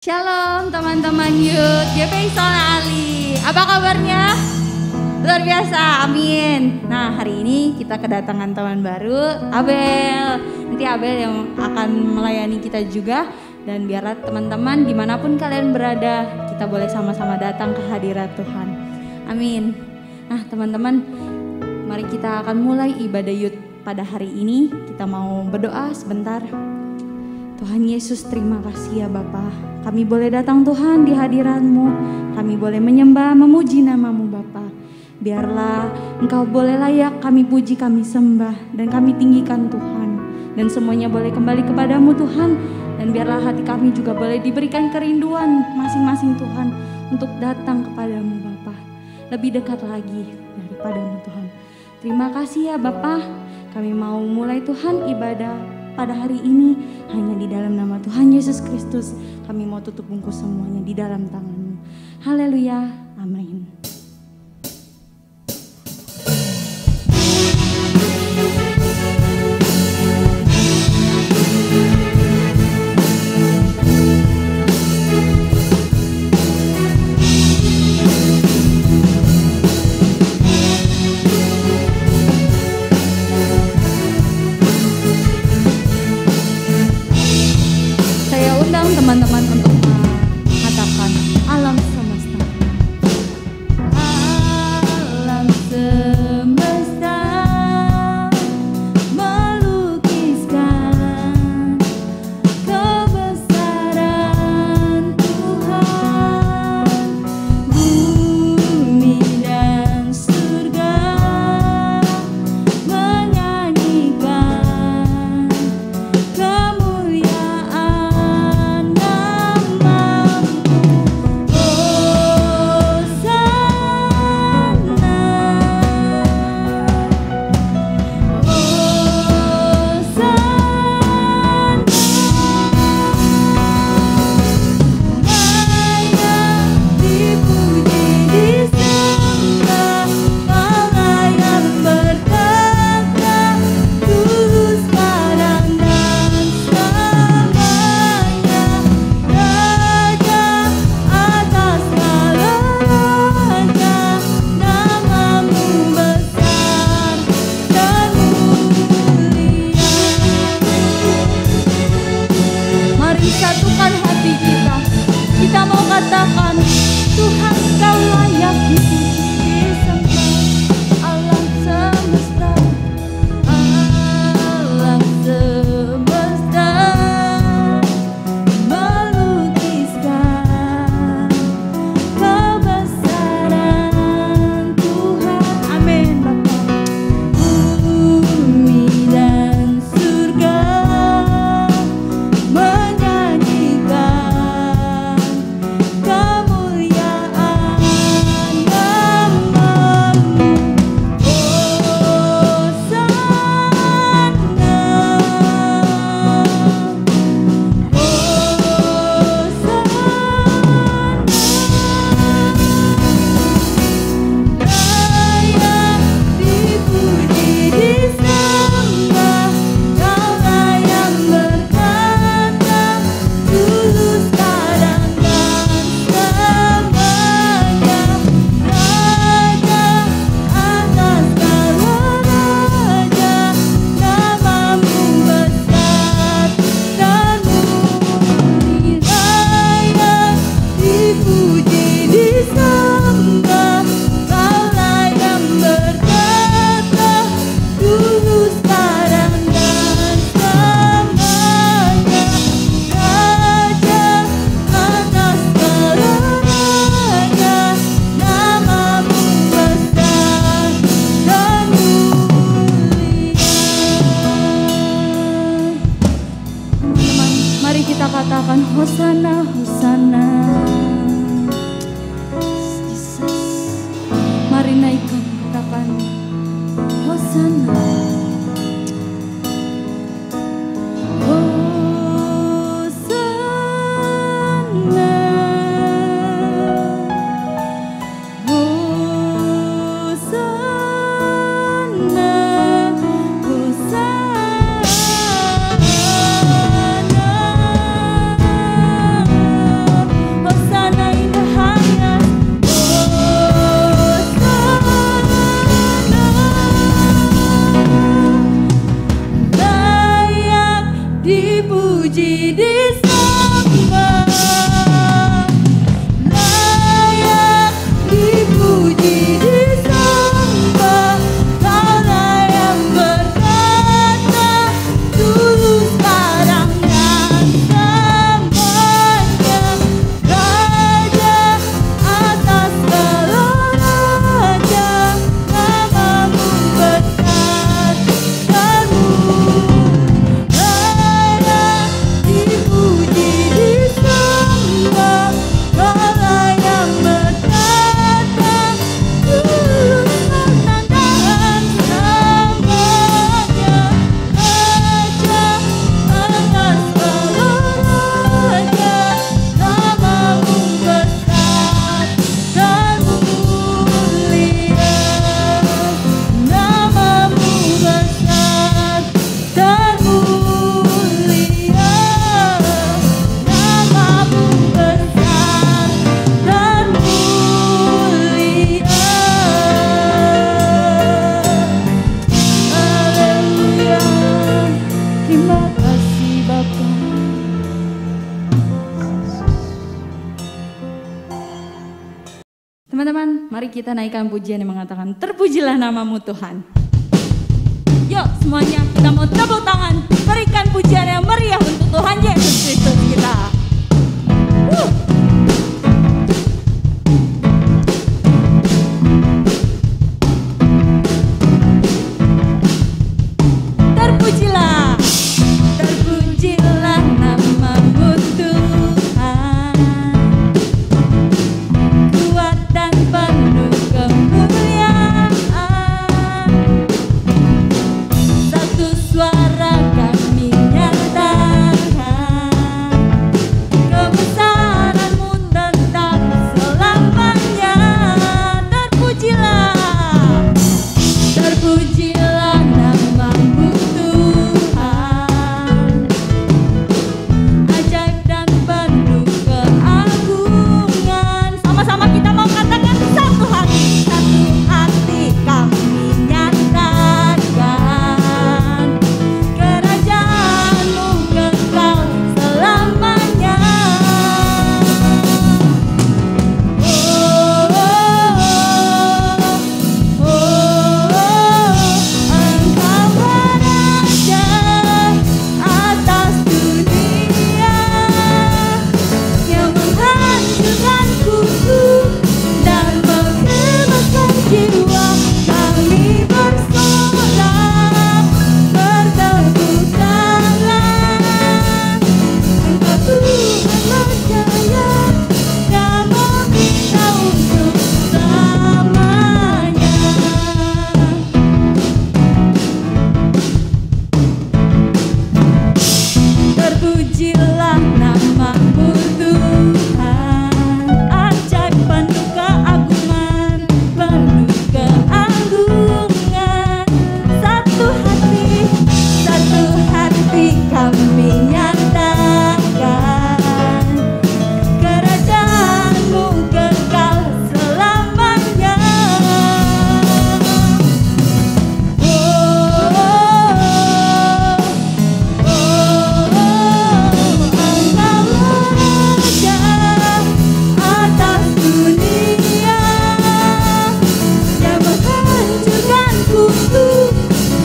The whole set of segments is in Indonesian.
Shalom teman-teman Youth GPI Solna Ali. Apa kabarnya? Luar biasa, amin. Nah, hari ini kita kedatangan teman baru, Abel. Nanti Abel yang akan melayani kita juga. Dan biarlah teman-teman dimanapun kalian berada, kita boleh sama-sama datang ke hadirat Tuhan. Amin. Nah teman-teman, mari kita akan mulai ibadah Youth pada hari ini. Kita mau berdoa sebentar. Tuhan Yesus, terima kasih ya Bapa. Kami boleh datang Tuhan di hadirat-Mu. Kami boleh menyembah, memuji nama-Mu Bapa. Biarlah Engkau boleh layak kami puji, kami sembah, dan kami tinggikan Tuhan. Dan semuanya boleh kembali kepadamu Tuhan. Dan biarlah hati kami juga boleh diberikan kerinduan masing-masing Tuhan untuk datang kepadamu Bapa. Lebih dekat lagi daripadamu Tuhan. Terima kasih ya Bapa. Kami mau mulai Tuhan ibadah pada hari ini hanya di dalam nama Tuhan Yesus Kristus. Kami mau tutup bungkus semuanya di dalam tangan-Mu. Haleluya, amin. Teman-teman untuk mengatakan alam semesta. Alam semesta melukiskan kebesaran Tuhan. Bumi dan surga menyanyikan kemuliaan satukan hati kita. Kita mau katakan Tuhan Kau layak disembah. Alam semesta, alam semesta melukiskan kebesaran Tuhan. Amin Bapa. Bumi dan surga katakan Hosana, Hosana. Yesus. Mari naikkan, katakan Hosana. terpuji disembah, layak dipuji disembah. Kaulah yang berkata tulus sekarang dan selamanya, Raja atas segala raja, namamu besar dan mulia, layak dipuji disembah. Kaulah yang berkata tulus sekarang dan selamanya, Raja atas segala raja, namamu besar dan mulia, namamu besar dan mulia, namamu besar dan mulia. Haleluya, terima kasih Bapa. Teman-teman, mari kita naikkan pujian yang mengatakan terpujilah namamu Tuhan. Yuk semuanya kita mau tepuk tangan, berikan pujian yang meriah untuk Tuhan Yesus Kristus kita. Terpujilah, terpujilah namamu Tuhan, kuat dan penuh kemuliaan. Satu suara kami nyatakan kebesaranmu tentang selamanya. Terpujilah, terpujilah namamu Tuhan, ajaib dan penuh keagungan. Sama-sama kita mau katakan satu hati kami nyatakan kerajaanmu kekal selamanya. Engkau beraja atas dunia, yang menghancurkan kufur dan membebaskan jiwa. Kami bersorak, bertepuk tangan. Engkau Tuhan berjaya, nama kita untuk selamanya. Terpujilah namamu Tuhan, ajaib penuh keagungan, penuh keagungan. Satu hati kami nyatakan kerajaanmu kekal selamanya. Engkau raja atas dunia, yang menghancurkan kufur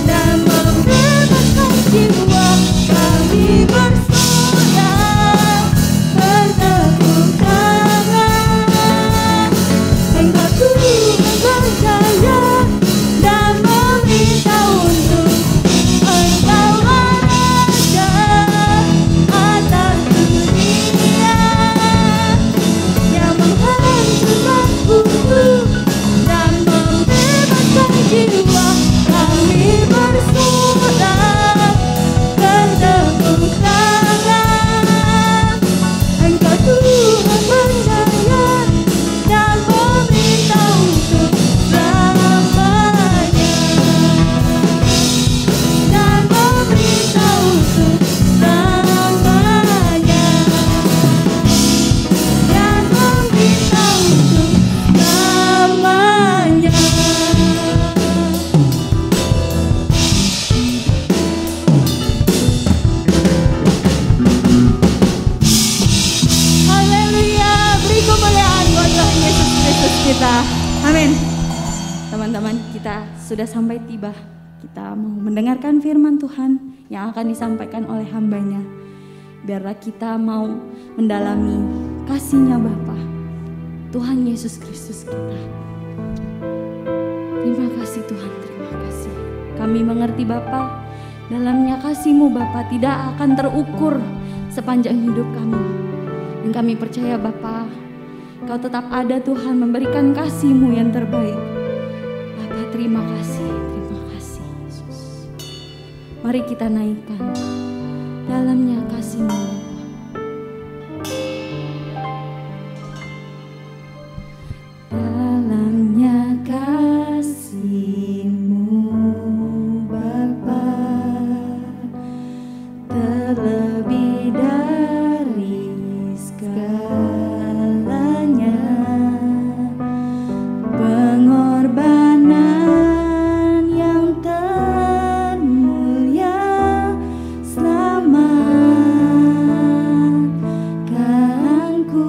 dan membebaskan jiwa. Kami bersama sudah sampai tiba kita mau mendengarkan firman Tuhan yang akan disampaikan oleh hambanya. Biarlah kita mau mendalami kasih-Nya Bapa, Tuhan Yesus Kristus kita. Terima kasih Tuhan, terima kasih. Kami mengerti Bapa, dalamnya kasih-Mu Bapa tidak akan terukur sepanjang hidup kami. Dan kami percaya Bapa, Kau tetap ada Tuhan memberikan kasih-Mu yang terbaik. Bapa terima kasih Yesus. Mari kita naikkan dalamnya kasih-Mu. Dalamnya kasih-Mu Bapa, terlebih dari segalanya, pengorbanan yang termulia selamatkanku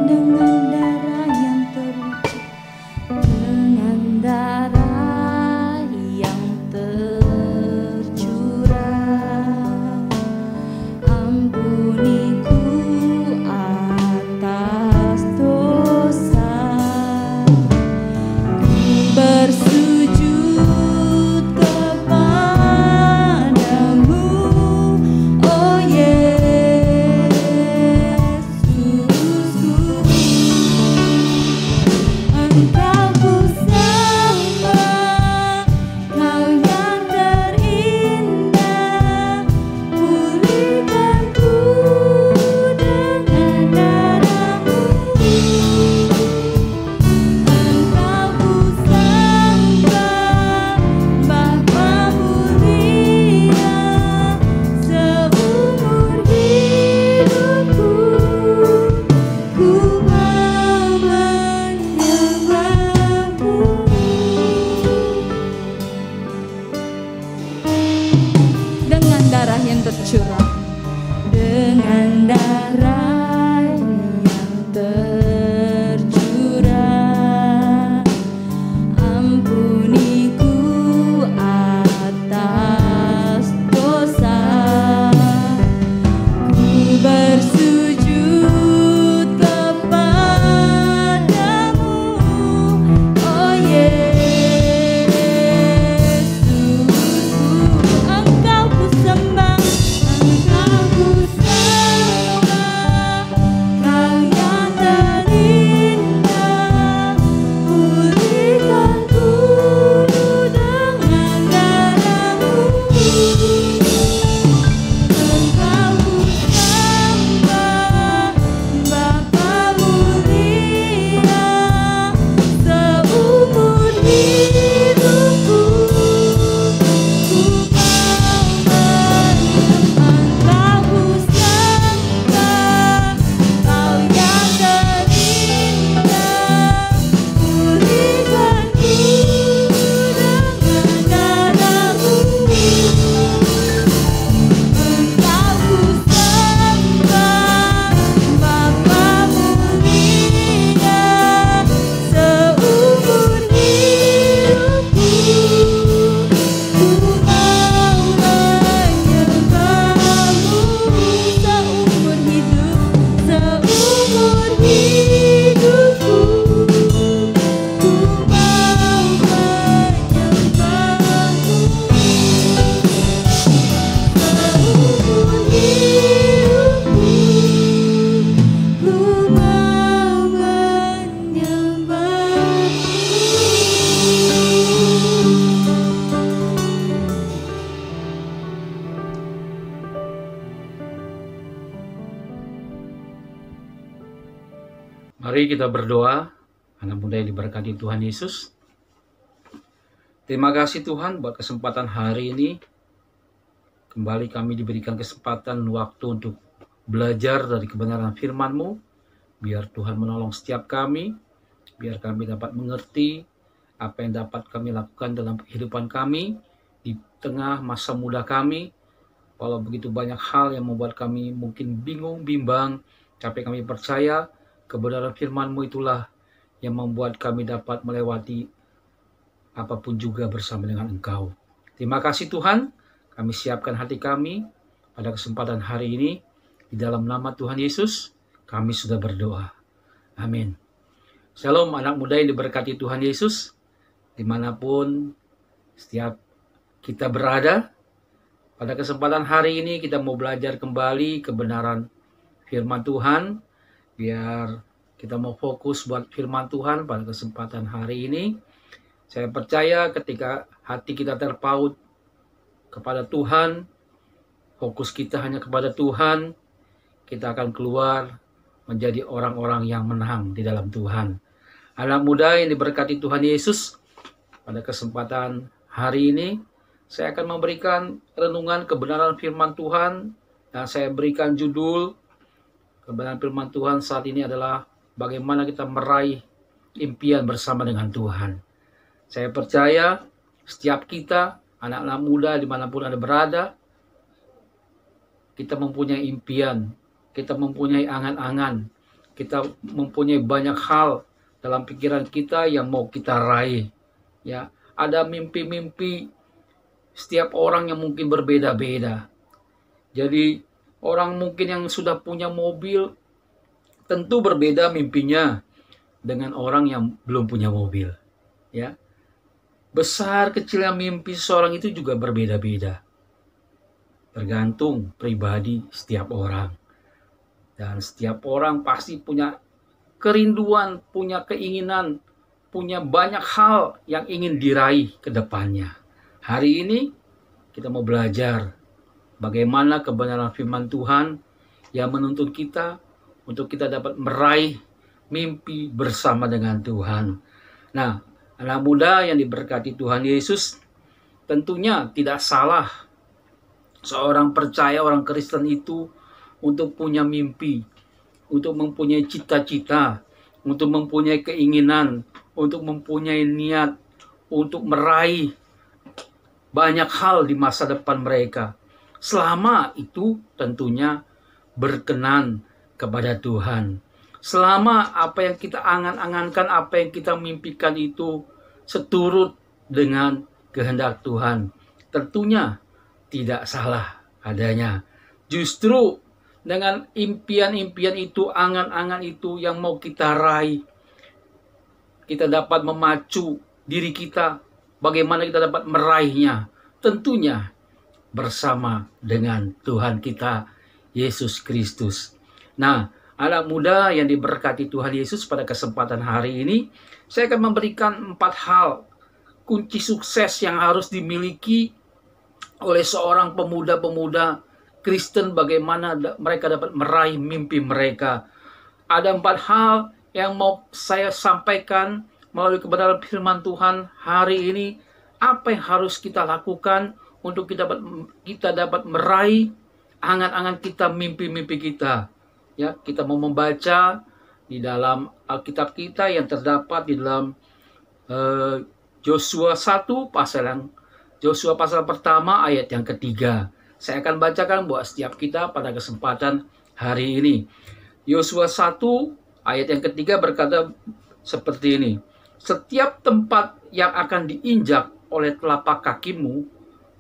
dengan darah yang terucap, dengan darah yang tercurah. Ampuniku atas dosa, ku bersujud kepadamu, oh Yesusku. Engkau ku sembah, Kau yang terindah, pulihkanku dengan darah-Mu. Engkau ku sembah, Bapa mulia, seumur hidupku ku mau menyembah-Mu. Dengan darah yang tercurah, dengan darah yang tercurah, ampuniku atas dosa. Ku bersujud kepadamu, oh Yesusku. Engkau ku sembah, Engkau ku sembah, Kau yang terindah, pulihkanku dengan darah-Mu. Engkau ku sembah, Bapa mulia, seumur hidupku ku mau menyembah. Engkau ku sembah, Kau yang terindah, pulihkanku dengan darah-Mu. Engkau ku sembah, Bapa mulia, seumur hidupku ku mau menyembah-Mu. Seumur hidupku ku mau menyembah-Mu. Seumur hidupku ku mau Mari kita berdoa, anak muda yang diberkati Tuhan Yesus. Terima kasih Tuhan buat kesempatan hari ini. Kembali kami diberikan kesempatan waktu untuk belajar dari kebenaran firman-Mu. Biar Tuhan menolong setiap kami, biar kami dapat mengerti apa yang dapat kami lakukan dalam kehidupan kami di tengah masa muda kami. Walau begitu banyak hal yang membuat kami mungkin bingung, bimbang, tapi kami percaya kebenaran firman-Mu itulah yang membuat kami dapat melewati apapun juga bersama dengan Engkau. Terima kasih Tuhan, kami siapkan hati kami pada kesempatan hari ini. Di dalam nama Tuhan Yesus, kami sudah berdoa. Amin. Shalom anak muda yang diberkati Tuhan Yesus, dimanapun setiap kita berada. Pada kesempatan hari ini kita mau belajar kembali kebenaran firman Tuhan. Biar kita mau fokus buat firman Tuhan pada kesempatan hari ini. Saya percaya ketika hati kita terpaut kepada Tuhan, fokus kita hanya kepada Tuhan, kita akan keluar menjadi orang-orang yang menang di dalam Tuhan. Anak muda yang diberkati Tuhan Yesus, pada kesempatan hari ini saya akan memberikan renungan kebenaran firman Tuhan, dan saya berikan judul kebenaran firman Tuhan saat ini adalah bagaimana kita meraih impian bersama dengan Tuhan. Saya percaya setiap kita, anak-anak muda dimanapun Anda berada, kita mempunyai impian, kita mempunyai angan-angan, kita mempunyai banyak hal dalam pikiran kita yang mau kita raih. Ya, ada mimpi-mimpi setiap orang yang mungkin berbeda-beda. Jadi orang mungkin yang sudah punya mobil tentu berbeda mimpinya dengan orang yang belum punya mobil. Ya, besar kecilnya mimpi seseorang itu juga berbeda-beda, tergantung pribadi setiap orang. Dan setiap orang pasti punya kerinduan, punya keinginan, punya banyak hal yang ingin diraih ke depannya. Hari ini kita mau belajar bagaimana kebenaran firman Tuhan yang menuntun kita untuk kita dapat meraih mimpi bersama dengan Tuhan. Nah, anak muda yang diberkati Tuhan Yesus, tentunya tidak salah seorang percaya, orang Kristen itu untuk punya mimpi, untuk mempunyai cita-cita, untuk mempunyai keinginan, untuk mempunyai niat, untuk meraih banyak hal di masa depan mereka. Selama itu tentunya berkenan kepada Tuhan. Selama apa yang kita angan-angankan, apa yang kita mimpikan itu seturut dengan kehendak Tuhan, tentunya tidak salah adanya. Justru dengan impian-impian itu, angan-angan itu yang mau kita raih, kita dapat memacu diri kita bagaimana kita dapat meraihnya. Tentunya bersama dengan Tuhan kita, Yesus Kristus. Nah, anak muda yang diberkati Tuhan Yesus, pada kesempatan hari ini, saya akan memberikan 4 hal kunci sukses yang harus dimiliki oleh seorang pemuda-pemuda Kristen, bagaimana mereka dapat meraih mimpi mereka. Ada 4 hal yang mau saya sampaikan melalui kebenaran firman Tuhan hari ini. Apa yang harus kita lakukan untuk kita dapat meraih angan-angan kita, mimpi-mimpi kita. Ya, kita mau membaca di dalam Alkitab kita yang terdapat di dalam Yosua 1 Yosua pasal pertama ayat yang ketiga. Saya akan bacakan buat setiap kita pada kesempatan hari ini. Yosua 1 ayat yang ketiga berkata seperti ini. Setiap tempat yang akan diinjak oleh telapak kakimu,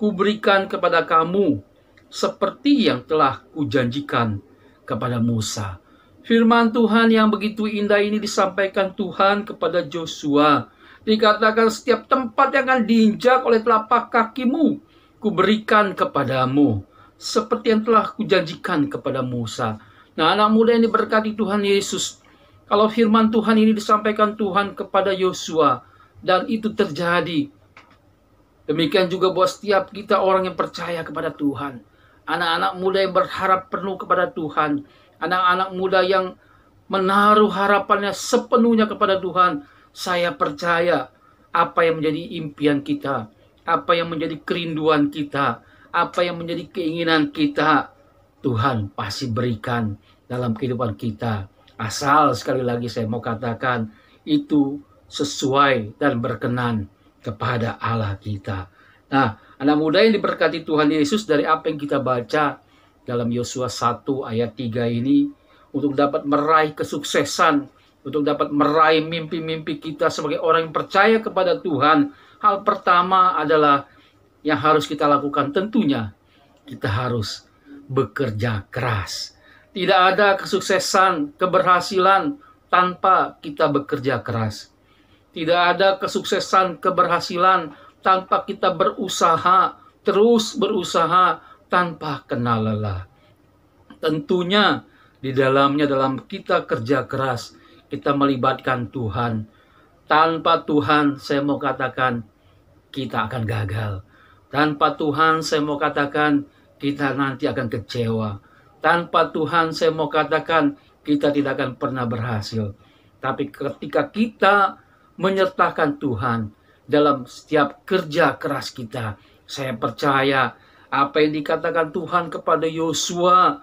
kuberikan kepada kamu, seperti yang telah kujanjikan kepada Musa. Firman Tuhan yang begitu indah ini disampaikan Tuhan kepada Yosua. Dikatakan setiap tempat yang akan diinjak oleh telapak kakimu, kuberikan kepadamu, seperti yang telah kujanjikan kepada Musa. Nah, anak muda yang diberkati Tuhan Yesus, kalau firman Tuhan ini disampaikan Tuhan kepada Yosua, dan itu terjadi, demikian juga buat setiap kita orang yang percaya kepada Tuhan. Anak-anak muda yang berharap penuh kepada Tuhan, anak-anak muda yang menaruh harapannya sepenuhnya kepada Tuhan. Saya percaya apa yang menjadi impian kita, apa yang menjadi kerinduan kita, apa yang menjadi keinginan kita, Tuhan pasti berikan dalam kehidupan kita. Asal sekali lagi saya mau katakan, itu sesuai dan berkenan kepada Allah kita. Nah, anak muda yang diberkati Tuhan Yesus, dari apa yang kita baca dalam Yosua 1 ayat 3 ini, untuk dapat meraih kesuksesan, untuk dapat meraih mimpi-mimpi kita sebagai orang yang percaya kepada Tuhan, Hal pertama adalah yang harus kita lakukan, tentunya kita harus bekerja keras. Tidak ada kesuksesan, keberhasilan tanpa kita bekerja keras. Tidak ada kesuksesan, keberhasilan tanpa kita berusaha, terus berusaha tanpa kenal lelah. Tentunya di dalamnya, dalam kita kerja keras, kita melibatkan Tuhan. Tanpa Tuhan, saya mau katakan, kita akan gagal. Tanpa Tuhan, saya mau katakan, kita nanti akan kecewa. Tanpa Tuhan, saya mau katakan, kita tidak akan pernah berhasil. Tapi ketika kita menyertakan Tuhan dalam setiap kerja keras kita, saya percaya apa yang dikatakan Tuhan kepada Yosua,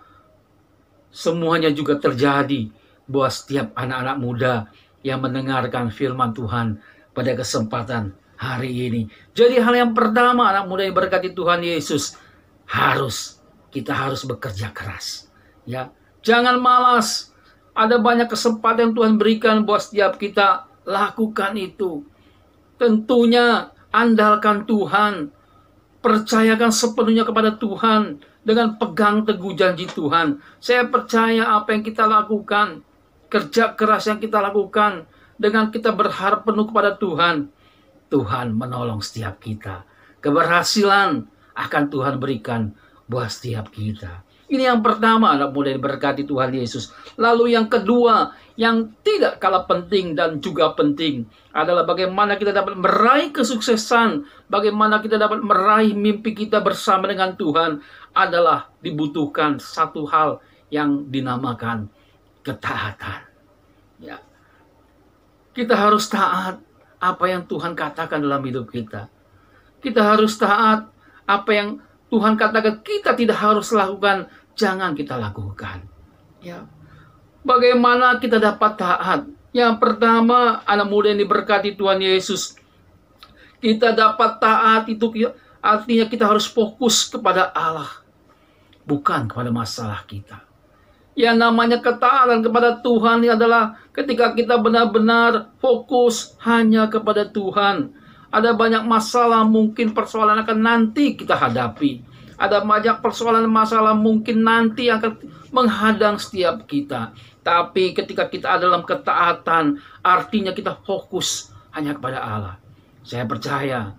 semuanya juga terjadi buat setiap anak-anak muda yang mendengarkan firman Tuhan pada kesempatan hari ini. Jadi hal yang pertama, anak muda yang berkati Tuhan Yesus, kita harus bekerja keras. Ya, jangan malas. Ada banyak kesempatan yang Tuhan berikan buat setiap kita, lakukan itu. Tentunya andalkan Tuhan, percayakan sepenuhnya kepada Tuhan dengan pegang teguh janji Tuhan. Saya percaya apa yang kita lakukan, kerja keras yang kita lakukan, dengan kita berharap penuh kepada Tuhan, Tuhan menolong setiap kita. Keberhasilan akan Tuhan berikan buat setiap kita. Ini yang pertama, anak muda yang diberkati Tuhan Yesus. Lalu yang kedua, yang tidak kalah penting dan juga penting, adalah bagaimana kita dapat meraih kesuksesan, bagaimana kita dapat meraih mimpi kita bersama dengan Tuhan, adalah dibutuhkan satu hal yang dinamakan ketaatan. Ya. Kita harus taat apa yang Tuhan katakan dalam hidup kita. Kita harus taat apa yang Tuhan katakan kita tidak harus lakukan, jangan kita lakukan. Ya. Bagaimana kita dapat taat? Yang pertama, anak muda yang diberkati Tuhan Yesus, kita dapat taat itu artinya kita harus fokus kepada Allah, bukan kepada masalah kita. Yang namanya ketaatan kepada Tuhan ini adalah ketika kita benar-benar fokus hanya kepada Tuhan. Ada banyak masalah, mungkin persoalan akan nanti kita hadapi. Ada banyak persoalan masalah mungkin nanti akan menghadang setiap kita. Tapi ketika kita ada dalam ketaatan, artinya kita fokus hanya kepada Allah. Saya percaya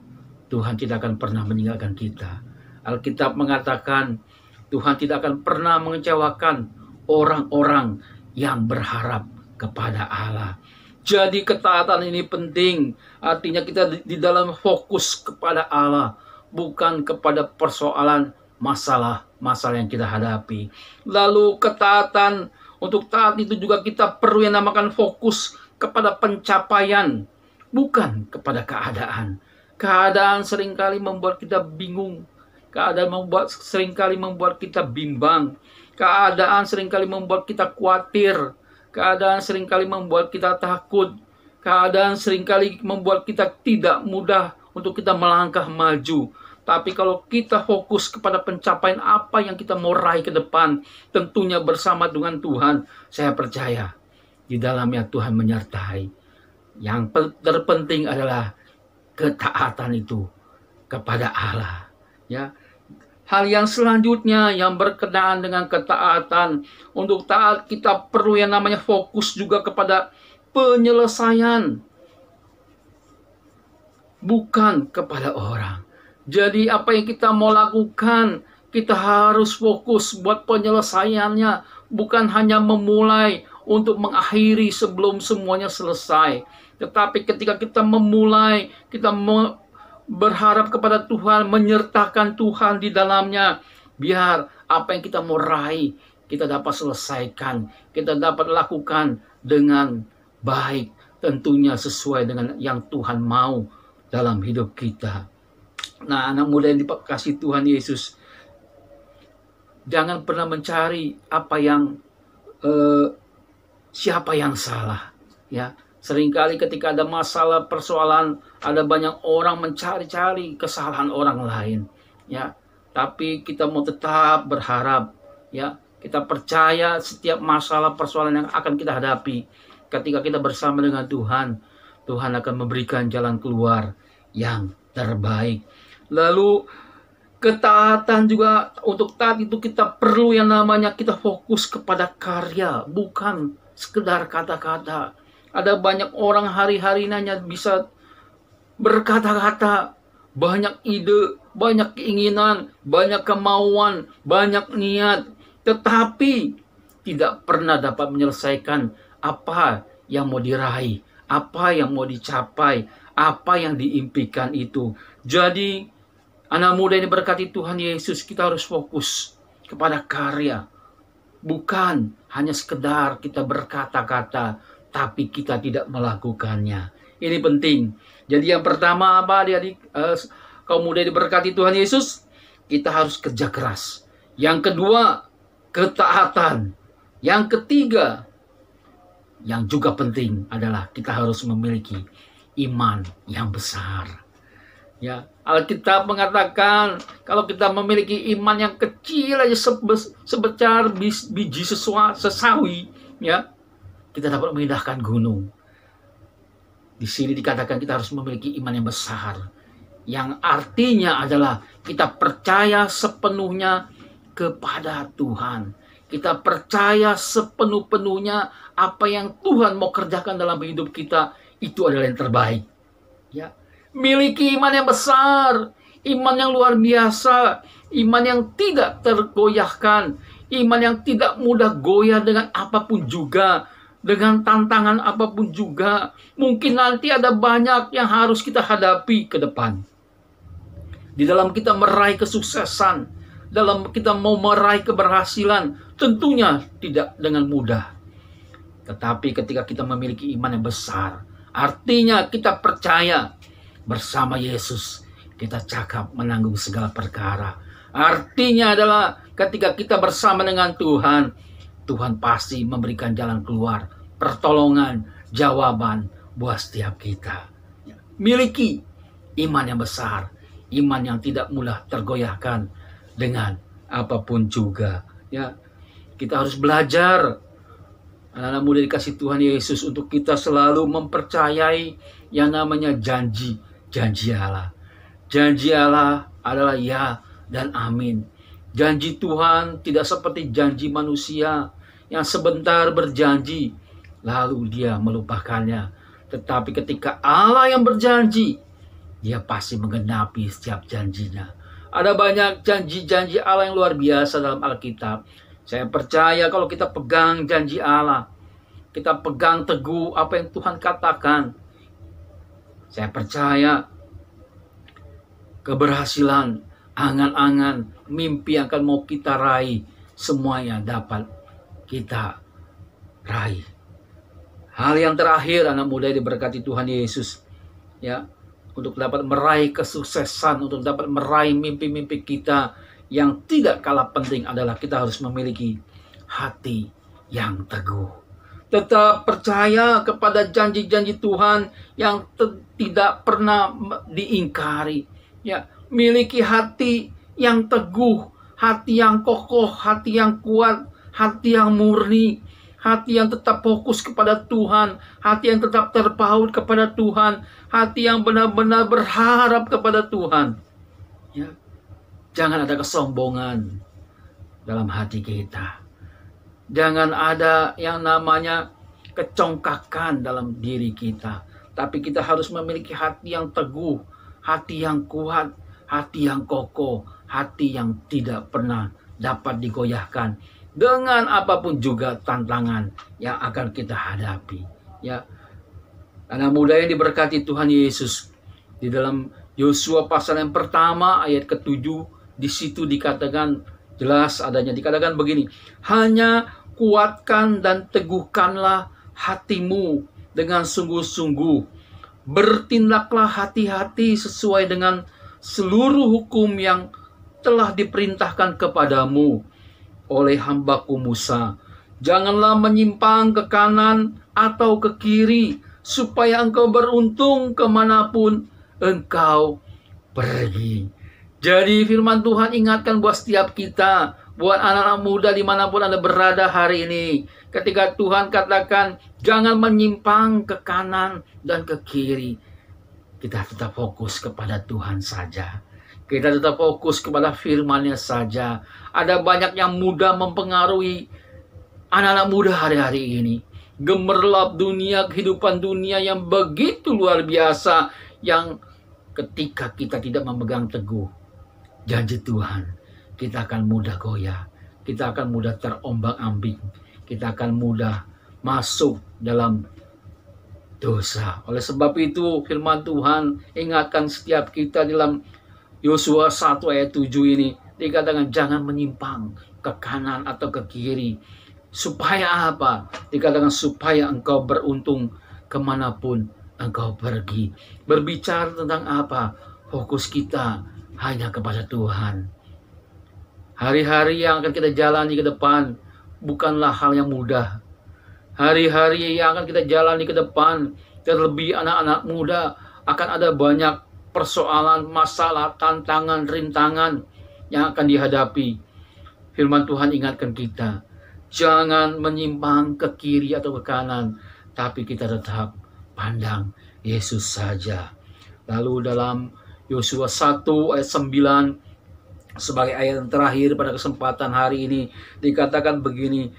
Tuhan tidak akan pernah meninggalkan kita. Alkitab mengatakan Tuhan tidak akan pernah mengecewakan orang-orang yang berharap kepada Allah. Jadi ketaatan ini penting. Artinya kita di dalam fokus kepada Allah, bukan kepada persoalan masalah yang kita hadapi. Lalu ketaatan, untuk taat itu juga kita perlu yang namakan fokus kepada pencapaian, bukan kepada keadaan. Keadaan seringkali membuat kita bingung. Keadaan seringkali membuat kita bimbang. Keadaan seringkali membuat kita khawatir. Keadaan seringkali membuat kita takut. Keadaan seringkali membuat kita tidak mudah untuk kita melangkah maju. Tapi kalau kita fokus kepada pencapaian apa yang kita mau raih ke depan, tentunya bersama dengan Tuhan, saya percaya di dalamnya Tuhan menyertai. Yang terpenting adalah ketaatan itu kepada Allah. Ya. Hal yang selanjutnya yang berkenaan dengan ketaatan, untuk taat kita perlu yang namanya fokus juga kepada penyelesaian, bukan kepada orang. Jadi apa yang kita mau lakukan, kita harus fokus buat penyelesaiannya, bukan hanya memulai untuk mengakhiri sebelum semuanya selesai. Tetapi ketika kita memulai, kita berharap kepada Tuhan, menyertakan Tuhan di dalamnya, biar apa yang kita mau raih, kita dapat selesaikan, kita dapat lakukan dengan baik, tentunya sesuai dengan yang Tuhan mau dalam hidup kita. Nah, anak muda yang dikasihi Tuhan Yesus, jangan pernah mencari apa yang siapa yang salah, ya. Seringkali ketika ada masalah, persoalan, ada banyak orang mencari-cari kesalahan orang lain, ya. Tapi kita mau tetap berharap, ya. Kita percaya setiap masalah, persoalan yang akan kita hadapi, ketika kita bersama dengan Tuhan, Tuhan akan memberikan jalan keluar yang terbaik. Lalu ketaatan juga, untuk taat itu kita perlu yang namanya kita fokus kepada karya, bukan sekedar kata-kata. Ada banyak orang hari-hari hanya bisa berkata-kata, banyak ide, banyak keinginan, banyak kemauan, banyak niat, tetapi tidak pernah dapat menyelesaikan apa yang mau diraih, apa yang mau dicapai, apa yang diimpikan itu. Jadi anak muda ini berkati Tuhan Yesus, kita harus fokus kepada karya. Bukan hanya sekedar kita berkata-kata, tapi kita tidak melakukannya. Ini penting. Jadi yang pertama apa, adik-adik, kaum muda ini berkati Tuhan Yesus, kita harus kerja keras. Yang kedua, ketaatan. Yang ketiga, yang juga penting adalah kita harus memiliki iman yang besar. Ya, Alkitab mengatakan kalau kita memiliki iman yang kecil aja sebesar biji sesawi, ya, kita dapat memindahkan gunung. Di sini dikatakan kita harus memiliki iman yang besar, yang artinya adalah kita percaya sepenuhnya kepada Tuhan. Kita percaya sepenuh-penuhnya apa yang Tuhan mau kerjakan dalam hidup kita, itu adalah yang terbaik. Ya, miliki iman yang besar, iman yang luar biasa, iman yang tidak tergoyahkan, iman yang tidak mudah goyah dengan apapun juga, dengan tantangan apapun juga. Mungkin nanti ada banyak yang harus kita hadapi ke depan. Di dalam kita meraih kesuksesan, dalam kita mau meraih keberhasilan, tentunya tidak dengan mudah. Tetapi ketika kita memiliki iman yang besar, artinya kita percaya bersama Yesus kita cakap menanggung segala perkara. Artinya adalah ketika kita bersama dengan Tuhan, Tuhan pasti memberikan jalan keluar, pertolongan, jawaban buat setiap kita. Miliki iman yang besar, iman yang tidak mudah tergoyahkan dengan apapun juga. Ya, kita harus belajar, anak-anak muda dikasih Tuhan Yesus, untuk kita selalu mempercayai yang namanya janji Allah. Janji Allah adalah ya dan amin. Janji Tuhan tidak seperti janji manusia yang sebentar berjanji lalu dia melupakannya. Tetapi ketika Allah yang berjanji, dia pasti menggenapi setiap janjinya. Ada banyak janji-janji Allah yang luar biasa dalam Alkitab. Saya percaya kalau kita pegang janji Allah, kita pegang teguh apa yang Tuhan katakan, saya percaya keberhasilan, angan-angan, mimpi yang akan mau kita raih, semuanya dapat kita raih. Hal yang terakhir, anak muda diberkati Tuhan Yesus, ya, untuk dapat meraih kesuksesan, untuk dapat meraih mimpi-mimpi kita, yang tidak kalah penting adalah kita harus memiliki hati yang teguh. Tetap percaya kepada janji-janji Tuhan yang tidak pernah diingkari. Ya, miliki hati yang teguh, hati yang kokoh, hati yang kuat, hati yang murni, hati yang tetap fokus kepada Tuhan, hati yang tetap terpaut kepada Tuhan, hati yang benar-benar berharap kepada Tuhan. Ya, jangan ada kesombongan dalam hati kita. Jangan ada yang namanya kecongkakan dalam diri kita. Tapi kita harus memiliki hati yang teguh, hati yang kuat, hati yang kokoh, hati yang tidak pernah dapat digoyahkan dengan apapun juga tantangan yang akan kita hadapi. Ya, anak muda yang diberkati Tuhan Yesus, di dalam Yosua pasal yang pertama ayat ke-7, di situ dikatakan jelas adanya, dikatakan begini, hanya kuatkan dan teguhkanlah hatimu dengan sungguh-sungguh, bertindaklah hati-hati sesuai dengan seluruh hukum yang telah diperintahkan kepadamu oleh hambaku Musa. Janganlah menyimpang ke kanan atau ke kiri, supaya engkau beruntung kemanapun engkau pergi. Jadi firman Tuhan ingatkan buat setiap kita, buat anak-anak muda dimanapun Anda berada hari ini. Ketika Tuhan katakan jangan menyimpang ke kanan dan ke kiri, kita tetap fokus kepada Tuhan saja. Kita tetap fokus kepada firman-Nya saja. Ada banyak yang mudah mempengaruhi anak-anak muda hari-hari ini. Gemerlap dunia, kehidupan dunia yang begitu luar biasa, yang ketika kita tidak memegang teguh janji Tuhan, kita akan mudah goyah, kita akan mudah terombang-ambing, kita akan mudah masuk dalam dosa. Oleh sebab itu firman Tuhan ingatkan setiap kita dalam Yosua 1 ayat 7 ini, dikatakan jangan menyimpang ke kanan atau ke kiri. Supaya apa? Dikatakan supaya engkau beruntung kemanapun engkau pergi. Berbicara tentang apa? Fokus kita hanya kepada Tuhan. Hari-hari yang akan kita jalani ke depan bukanlah hal yang mudah. Hari-hari yang akan kita jalani ke depan, terlebih anak-anak muda, akan ada banyak persoalan, masalah, tantangan, rintangan yang akan dihadapi. Firman Tuhan ingatkan kita, jangan menyimpang ke kiri atau ke kanan, tapi kita tetap pandang Yesus saja. Lalu dalam Yosua 1 ayat 9, sebagai ayat yang terakhir pada kesempatan hari ini, dikatakan begini,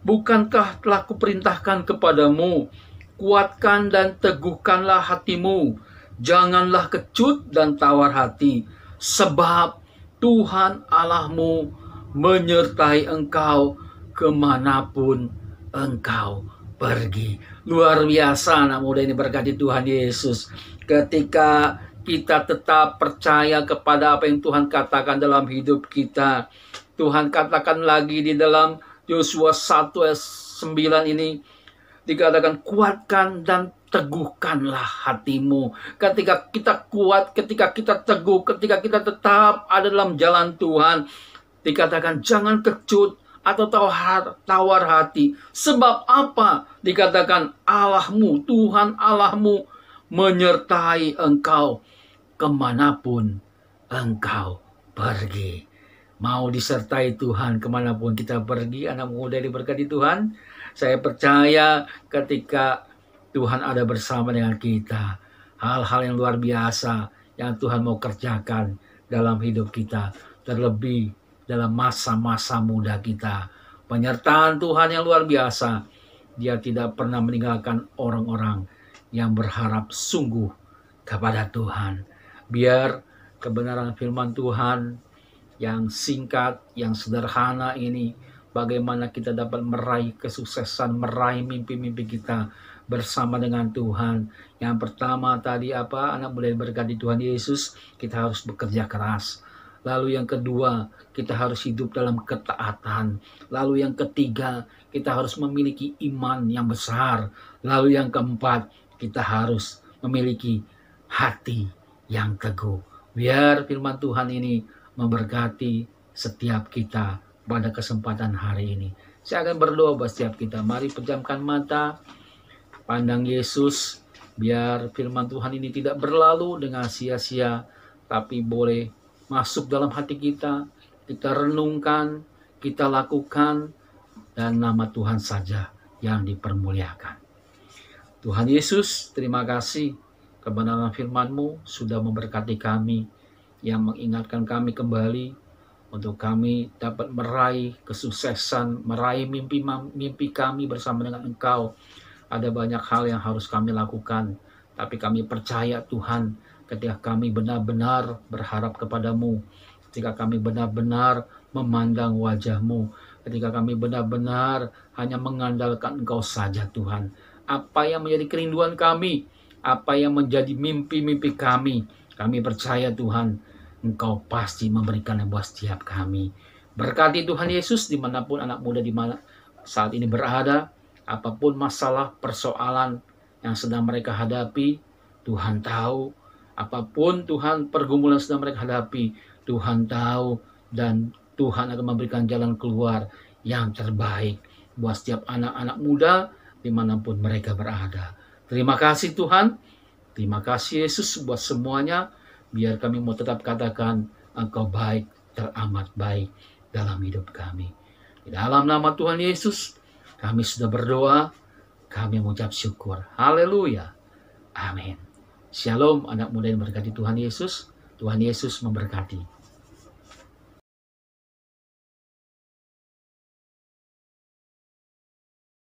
bukankah telah kuperintahkan kepadamu, kuatkan dan teguhkanlah hatimu, janganlah kecut dan tawar hati, sebab Tuhan Allahmu menyertai engkau kemanapun engkau pergi. Luar biasa anak muda ini, berkati Tuhan Yesus. Ketika kita tetap percaya kepada apa yang Tuhan katakan dalam hidup kita. Tuhan katakan lagi di dalam Yosua 1 ayat 9 ini, dikatakan kuatkan dan teguhkanlah hatimu. Ketika kita kuat, ketika kita teguh, ketika kita tetap ada dalam jalan Tuhan, dikatakan jangan kecut atau tawar hati. Sebab apa? Dikatakan Allahmu, Tuhan Allahmu menyertai engkau kemanapun engkau pergi. Mau disertai Tuhan kemanapun kita pergi, anak muda diberkati Tuhan. Saya percaya ketika Tuhan ada bersama dengan kita, hal-hal yang luar biasa yang Tuhan mau kerjakan dalam hidup kita, terlebih dalam masa-masa muda kita. Penyertaan Tuhan yang luar biasa. Dia tidak pernah meninggalkan orang-orang yang berharap sungguh kepada Tuhan. Biar kebenaran firman Tuhan yang singkat, yang sederhana ini, bagaimana kita dapat meraih kesuksesan, meraih mimpi-mimpi kita bersama dengan Tuhan. Yang pertama tadi apa? Anak muda berkati Tuhan Yesus, kita harus bekerja keras. Lalu yang kedua, kita harus hidup dalam ketaatan. Lalu yang ketiga, kita harus memiliki iman yang besar. Lalu yang keempat, kita harus memiliki hati yang teguh. Biar firman Tuhan ini memberkati setiap kita pada kesempatan hari ini. Saya akan berdoa buat setiap kita. Mari pejamkan mata, pandang Yesus, biar firman Tuhan ini tidak berlalu dengan sia-sia, tapi boleh masuk dalam hati kita, kita renungkan, kita lakukan, dan nama Tuhan saja yang dipermuliakan. Tuhan Yesus, terima kasih kebenaran firman-Mu sudah memberkati kami, yang mengingatkan kami kembali untuk kami dapat meraih kesuksesan, meraih mimpi kami bersama dengan Engkau. Ada banyak hal yang harus kami lakukan, tapi kami percaya Tuhan, ketika kami benar-benar berharap kepadamu, ketika kami benar-benar memandang wajah-Mu, ketika kami benar-benar hanya mengandalkan Engkau saja Tuhan. Apa yang menjadi kerinduan kami, apa yang menjadi mimpi-mimpi kami percaya Tuhan, Engkau pasti memberikannya buat setiap kami. Berkati Tuhan Yesus dimanapun anak muda dimana saat ini berada, apapun masalah, persoalan yang sedang mereka hadapi, Tuhan tahu. Apapun Tuhan pergumulan sedang mereka hadapi, Tuhan tahu, dan Tuhan akan memberikan jalan keluar yang terbaik buat setiap anak-anak muda dimanapun mereka berada. Terima kasih Tuhan, terima kasih Yesus buat semuanya. Biar kami mau tetap katakan Engkau baik, teramat baik dalam hidup kami. Di dalam nama Tuhan Yesus kami sudah berdoa, kami mengucap syukur. Haleluya, amin. Shalom anak muda yang diberkati Tuhan Yesus. Tuhan Yesus memberkati.